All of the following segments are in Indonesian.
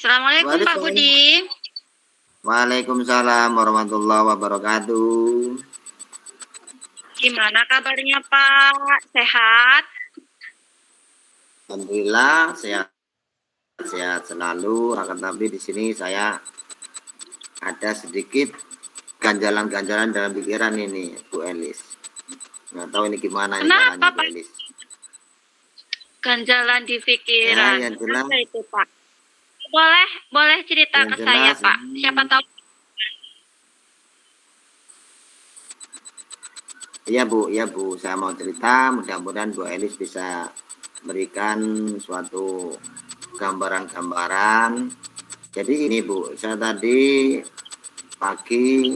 Assalamualaikum Pak Budi. Waalaikumsalam warahmatullahi wabarakatuh. Gimana kabarnya Pak? Sehat? Alhamdulillah sehat selalu. Akan tapi di sini saya ada sedikit ganjalan-ganjalan dalam pikiran ini, Bu Elis. Nggak tahu ini gimana ini caranya, Bu Elis. Ganjalan di pikiran. Ya, yang jelas. Apa itu Pak? Boleh cerita ke saya Pak. Siapa tahu. Iya Bu, saya mau cerita. Mudah-mudahan Bu Elis bisa berikan suatu gambaran-gambaran. Jadi ini Bu, saya tadi pagi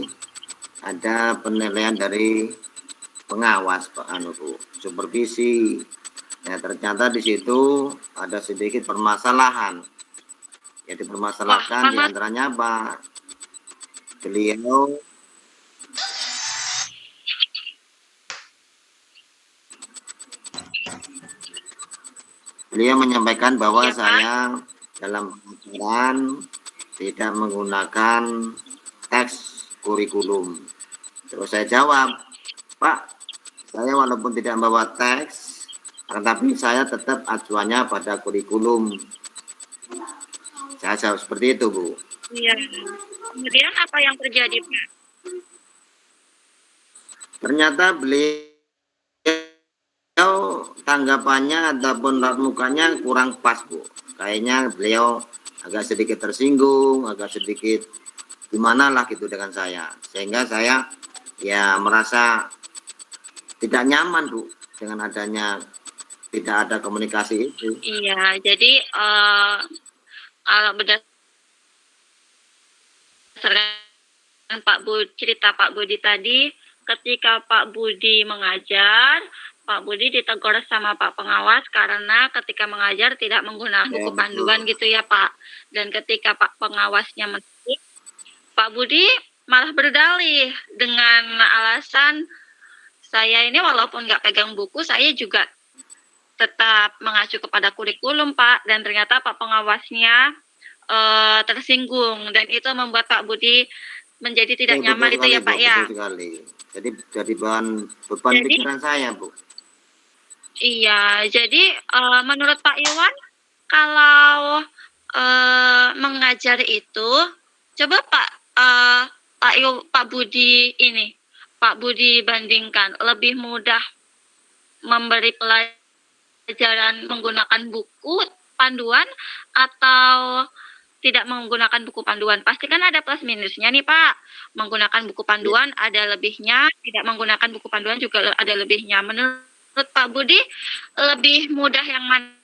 ada penilaian dari pengawas Pak Bu, supervisi. Ya, ternyata di situ ada sedikit permasalahan. Jadi permasalahan diantaranya apa? Beliau menyampaikan bahwa saya dalam pengajaran tidak menggunakan teks kurikulum. Terus saya jawab, Pak, saya walaupun tidak membawa teks, tetapi saya tetap acuannya pada kurikulum. Saya jawab seperti itu, Bu. Iya. Kemudian apa yang terjadi, Pak? Ternyata beliau tanggapannya ataupun mukanya kurang pas, Bu. Kayaknya beliau agak sedikit tersinggung, agak sedikit gimana lah gitu dengan saya. Sehingga saya ya merasa tidak nyaman, Bu, dengan adanya tidak ada komunikasi itu. Iya, jadi kalau berdasarkan cerita Pak Budi tadi, ketika Pak Budi mengajar, Pak Budi ditegur sama Pak pengawas karena ketika mengajar tidak menggunakan buku panduan gitu ya Pak. Dan ketika Pak pengawasnya menegur, Pak Budi malah berdalih dengan alasan saya ini walaupun nggak pegang buku, saya juga tetap mengacu kepada kurikulum Pak. Dan ternyata Pak pengawasnya tersinggung dan itu membuat Pak Budi menjadi tidak nyaman itu ya Pak Bu, ya. Betul sekali. Jadi beban pikiran saya Bu. Iya, jadi menurut Pak Iwan kalau mengajar itu coba Pak Budi ini Pak Budi bandingkan lebih mudah memberi pelajaran menggunakan buku panduan atau tidak menggunakan buku panduan. Pasti kan ada plus minusnya nih Pak. Menggunakan buku panduan ada lebihnya, tidak menggunakan buku panduan juga ada lebihnya. Menurut Pak Budi lebih mudah yang mana?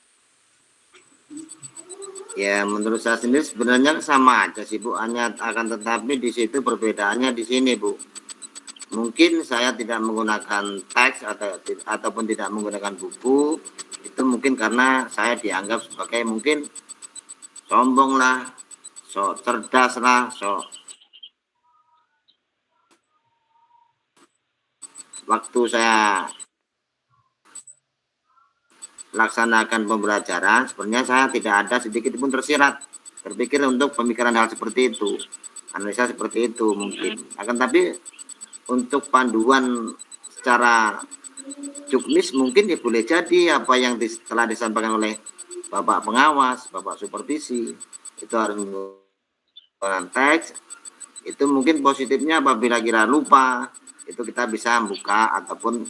Ya menurut saya sendiri sebenarnya sama aja sih Bu, hanya akan tetapi di situ perbedaannya di sini Bu. Mungkin saya tidak menggunakan teks ataupun tidak menggunakan buku itu mungkin karena saya dianggap sebagai mungkin sombong lah, sok cerdas lah, sok waktu saya laksanakan pembelajaran sebenarnya saya tidak ada sedikit pun tersirat terpikir untuk pemikiran hal seperti itu, analisa seperti itu mungkin. Akan tapi untuk panduan secara juknis mungkin ya boleh jadi apa yang telah disampaikan oleh Bapak pengawas, Bapak supervisi itu harus menggunakan teks. Itu mungkin positifnya apabila kira lupa itu kita bisa buka ataupun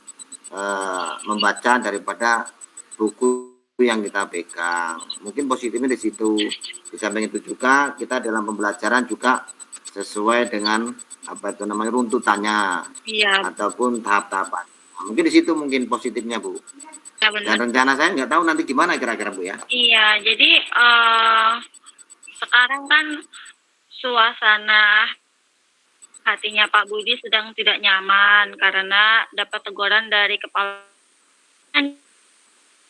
membaca daripada buku yang kita pegang. Mungkin positifnya di situ. Di samping itu juga kita dalam pembelajaran juga sesuai dengan apa itu namanya runtutannya, iya, ataupun tahap-tahapan. Nah, mungkin di situ mungkin positifnya Bu. Ya, dan rencana saya nggak tahu nanti gimana kira-kira Bu ya. Iya, jadi sekarang kan suasana hatinya Pak Budi sedang tidak nyaman karena dapat teguran dari kepala.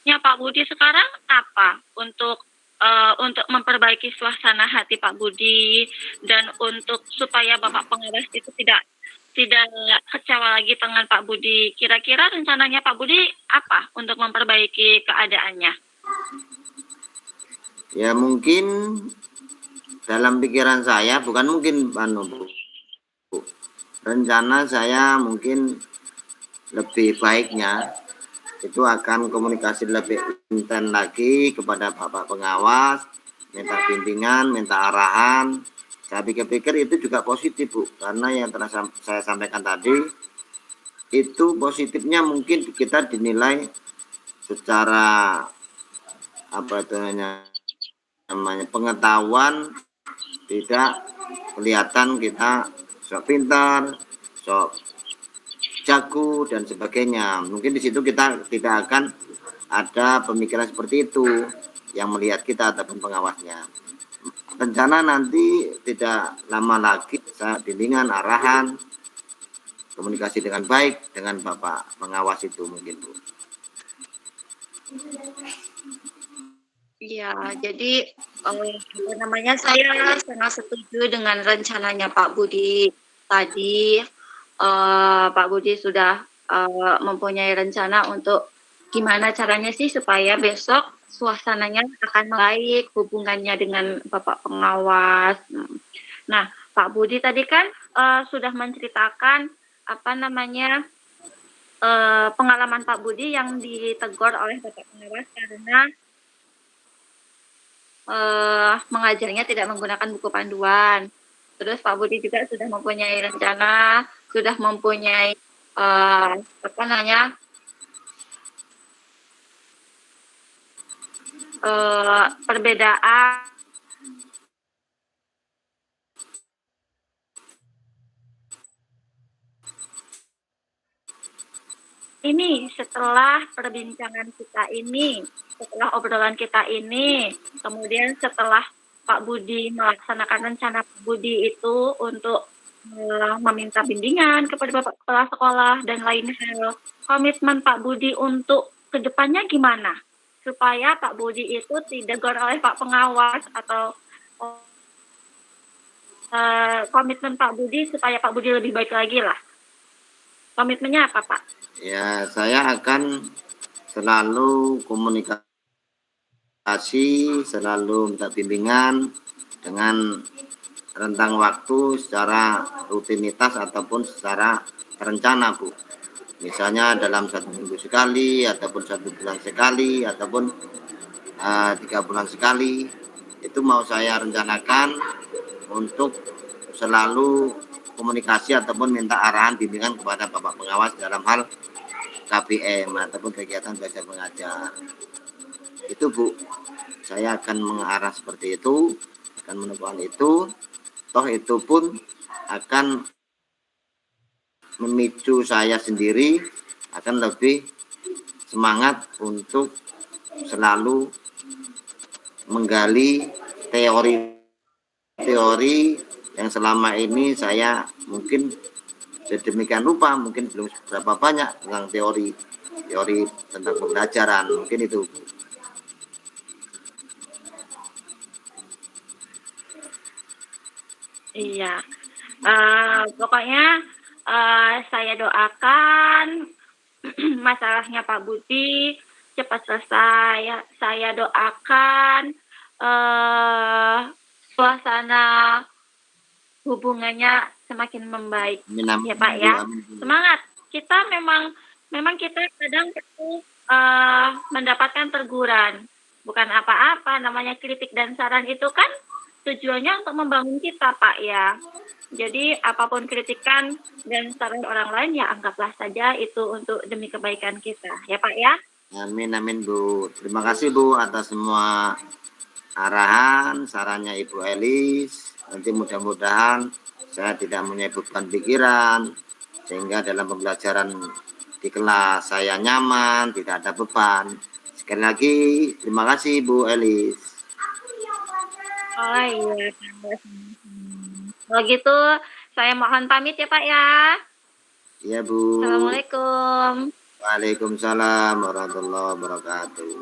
Pak Budi sekarang apa untuk memperbaiki suasana hati Pak Budi dan untuk supaya Bapak pengawas itu tidak kecewa lagi dengan Pak Budi. Kira-kira rencananya Pak Budi apa untuk memperbaiki keadaannya? Ya mungkin dalam pikiran saya bukan mungkin Bu. Rencana saya mungkin lebih baiknya itu akan komunikasi lebih intens lagi kepada Bapak pengawas, minta bimbingan, minta arahan. Saya pikir-pikir itu juga positif Bu, karena yang telah saya sampaikan tadi itu positifnya mungkin kita dinilai secara apa itu namanya pengetahuan, tidak kelihatan kita sok pintar, sok jago dan sebagainya. Mungkin di situ kita tidak akan ada pemikiran seperti itu yang melihat kita ataupun pengawasnya. Rencana nanti tidak lama lagi saya bimbingan arahan komunikasi dengan baik dengan Bapak pengawas itu mungkin Bu. Iya, jadi apa namanya, saya sangat setuju dengan rencananya Pak Budi tadi. Pak Budi sudah mempunyai rencana untuk gimana caranya sih supaya besok suasananya akan baik, hubungannya dengan Bapak pengawas. Nah, Pak Budi tadi kan sudah menceritakan apa namanya pengalaman Pak Budi yang ditegur oleh Bapak pengawas karena mengajarnya tidak menggunakan buku panduan. Terus Pak Budi juga sudah mempunyai rencana, sudah mempunyai apa namanya perbedaan ini setelah perbincangan kita ini, setelah obrolan kita ini, kemudian setelah Pak Budi melaksanakan rencana Pak Budi itu untuk meminta bimbingan kepada Bapak Kepala Sekolah dan lain hal, komitmen Pak Budi untuk kedepannya gimana? Supaya Pak Budi itu tidak ditegur oleh Pak Pengawas atau komitmen Pak Budi supaya Pak Budi lebih baik lagi lah. Komitmennya apa Pak? Ya, saya akan selalu komunikasi, selalu minta bimbingan dengan rentang waktu secara rutinitas ataupun secara terencana Bu. Misalnya dalam 1 minggu sekali, ataupun 1 bulan sekali, ataupun 3 bulan sekali. Itu mau saya rencanakan untuk selalu komunikasi ataupun minta arahan bimbingan kepada Bapak pengawas dalam hal KBM ataupun kegiatan belajar mengajar. Itu Bu, saya akan mengarah seperti itu, akan menemukan itu. Toh itu pun akan memicu saya sendiri akan lebih semangat untuk selalu menggali teori-teori yang selama ini saya mungkin sedemikian rupa, mungkin belum berapa banyak tentang teori tentang pembelajaran, mungkin itu. Iya, pokoknya saya doakan masalahnya Pak Budi cepat selesai. Saya doakan suasana hubungannya semakin membaik. Ya Pak ya. Semangat. Kita memang kita kadang perlu mendapatkan teguran. Bukan apa-apa, namanya kritik dan saran itu kan tujuannya untuk membangun kita Pak ya. Jadi apapun kritikan dan saran orang lain ya anggaplah saja itu untuk demi kebaikan kita. Ya Pak ya. Amin amin Bu. Terima kasih Bu atas semua arahan, sarannya Ibu Elis. Nanti mudah-mudahan saya tidak menyebutkan pikiran sehingga dalam pembelajaran di kelas saya nyaman, tidak ada beban. Sekali lagi terima kasih Bu Elis. Oh iya. Kalau gitu saya mohon pamit ya Pak ya. Iya Bu. Assalamualaikum. Waalaikumsalam warahmatullahi wabarakatuh.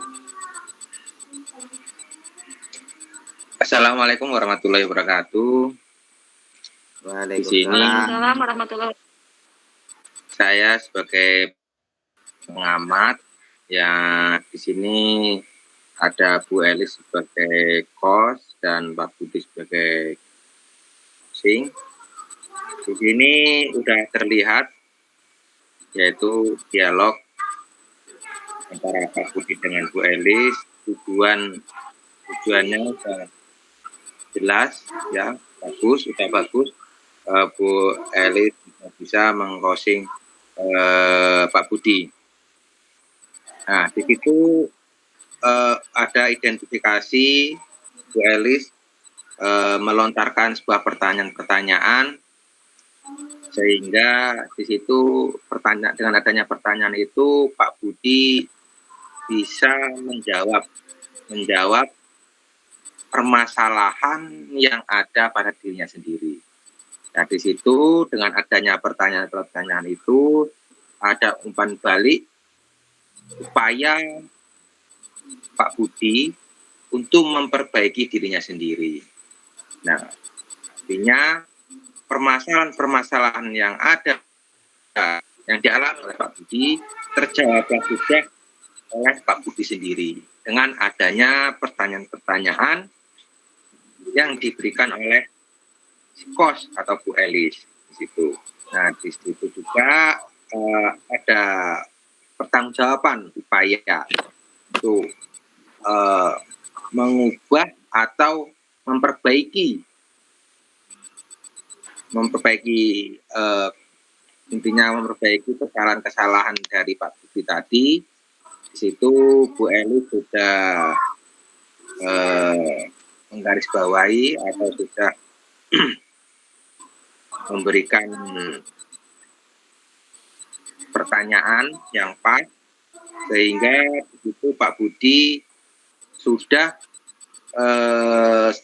Assalamualaikum warahmatullahi wabarakatuh. Di sini Waalaikumsalam warahmatullahi wabarakatuh. Saya sebagai pengamat yang di sini ada Bu Elis sebagai kos dan Pak Budi sebagai sing. Di sini sudah terlihat yaitu dialog antara Pak Budi dengan Bu Elis. Tujuannya sudah jelas, ya, bagus, sudah bagus. Bu Elis bisa mengclosing Pak Budi. Nah, di situ ada identifikasi Bu Elis melontarkan sebuah pertanyaan-pertanyaan, sehingga di situ dengan adanya pertanyaan itu Pak Budi bisa menjawab permasalahan yang ada pada dirinya sendiri. Nah, di situ dengan adanya pertanyaan-pertanyaan itu ada umpan balik upaya Pak Budi untuk memperbaiki dirinya sendiri. Nah, artinya permasalahan-permasalahan yang ada yang dialami oleh Pak Budi terjawablah sudah oleh Pak Budi sendiri dengan adanya pertanyaan-pertanyaan yang diberikan oleh kos atau Bu Elis di situ. Nah, di situ juga ada pertanggungjawaban upaya untuk mengubah atau memperbaiki intinya memperbaiki kesalahan-kesalahan dari Pak Budi tadi. Di situ Bu Elis sudah menggarisbawahi atau sudah memberikan pertanyaan yang pas, sehingga begitu Pak Budi sudah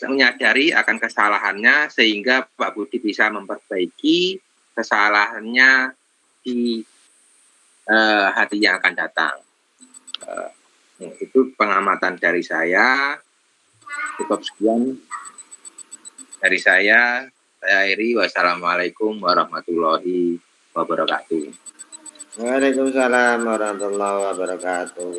menyadari akan kesalahannya, sehingga Pak Budi bisa memperbaiki kesalahannya di hari yang akan datang. Itu pengamatan dari saya. Cukup sekian dari saya akhiri. Wassalamualaikum warahmatullahi wabarakatuh. Waalaikumsalam warahmatullahi wabarakatuh.